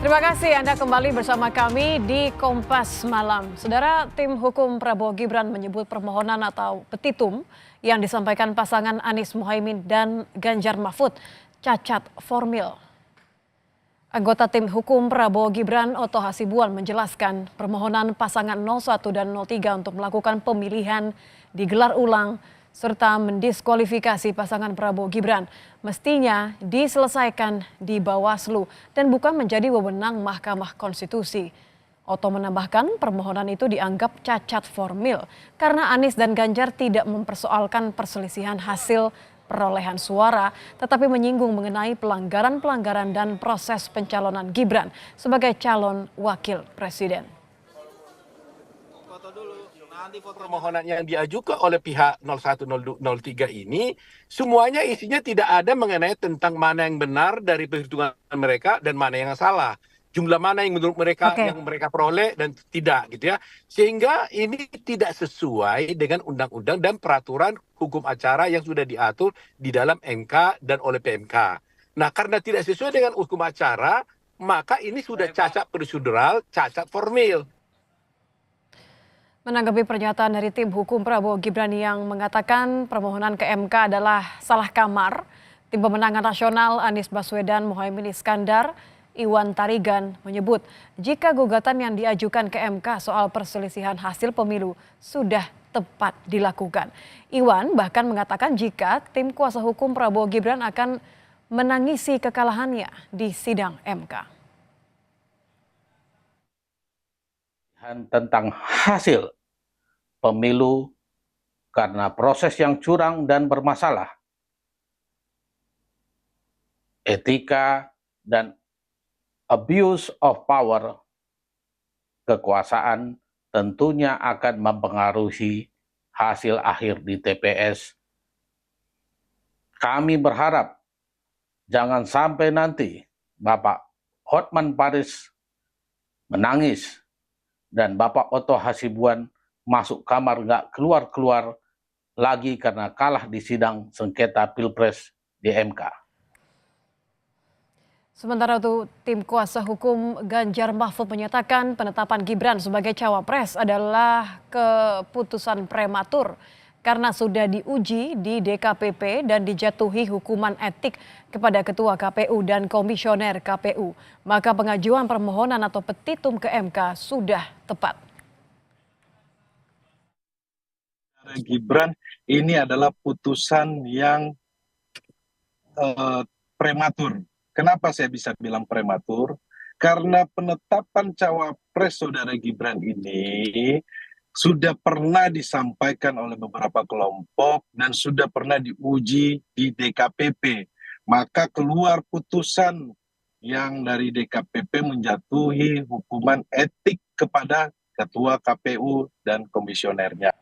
Terima kasih Anda kembali bersama kami di Kompas Malam. Saudara, tim hukum Prabowo Gibran menyebut permohonan atau petitum yang disampaikan pasangan Anies Mohaimin dan Ganjar Mahfud cacat formil. Anggota tim hukum Prabowo Gibran, Oto Hasibuan, menjelaskan permohonan pasangan 01 dan 03 untuk melakukan pemilihan digelar ulang serta mendiskualifikasi pasangan Prabowo Gibran mestinya diselesaikan di Bawaslu dan bukan menjadi wewenang Mahkamah Konstitusi. Oto menambahkan permohonan itu dianggap cacat formil karena Anies dan Ganjar tidak mempersoalkan perselisihan hasil perolehan suara, tetapi menyinggung mengenai pelanggaran-pelanggaran dan proses pencalonan Gibran sebagai calon wakil presiden. Nanti permohonan yang diajukan oleh pihak 01, 03 ini semuanya isinya tidak ada mengenai tentang mana yang benar dari perhitungan mereka dan mana yang salah. Jumlah mana yang menurut mereka yang mereka peroleh dan tidak gitu ya. Sehingga ini tidak sesuai dengan undang-undang dan peraturan hukum acara yang sudah diatur di dalam MK dan oleh PMK. Nah, karena tidak sesuai dengan hukum acara, maka ini sudah cacat prosedural, cacat formil. Menanggapi pernyataan dari tim hukum Prabowo Gibran yang mengatakan permohonan ke MK adalah salah kamar, tim pemenangan nasional Anies Baswedan Mohaimin Iskandar, Iwan Tarigan menyebut jika gugatan yang diajukan ke MK soal perselisihan hasil pemilu sudah tepat dilakukan. Iwan bahkan mengatakan jika tim kuasa hukum Prabowo Gibran akan menangisi kekalahannya di sidang MK. Tentang hasil pemilu karena proses yang curang dan bermasalah, etika dan abuse of power, kekuasaan tentunya akan mempengaruhi hasil akhir di TPS. Kami berharap jangan sampai nanti Bapak Hotman Paris menangis dan Bapak Oto Hasibuan masuk kamar nggak keluar-keluar lagi karena kalah di sidang sengketa Pilpres di MK. Sementara itu, tim kuasa hukum Ganjar Mahfud menyatakan penetapan Gibran sebagai cawapres adalah keputusan prematur karena sudah diuji di DKPP dan dijatuhi hukuman etik kepada Ketua KPU dan Komisioner KPU. Maka pengajuan permohonan atau petitum ke MK sudah tepat. Gibran ini adalah putusan yang prematur. Kenapa saya bisa bilang prematur? Karena penetapan cawapres saudara Gibran ini sudah pernah disampaikan oleh beberapa kelompok dan sudah pernah diuji di DKPP. Maka keluar putusan yang dari DKPP menjatuhi hukuman etik kepada Ketua KPU dan komisionernya.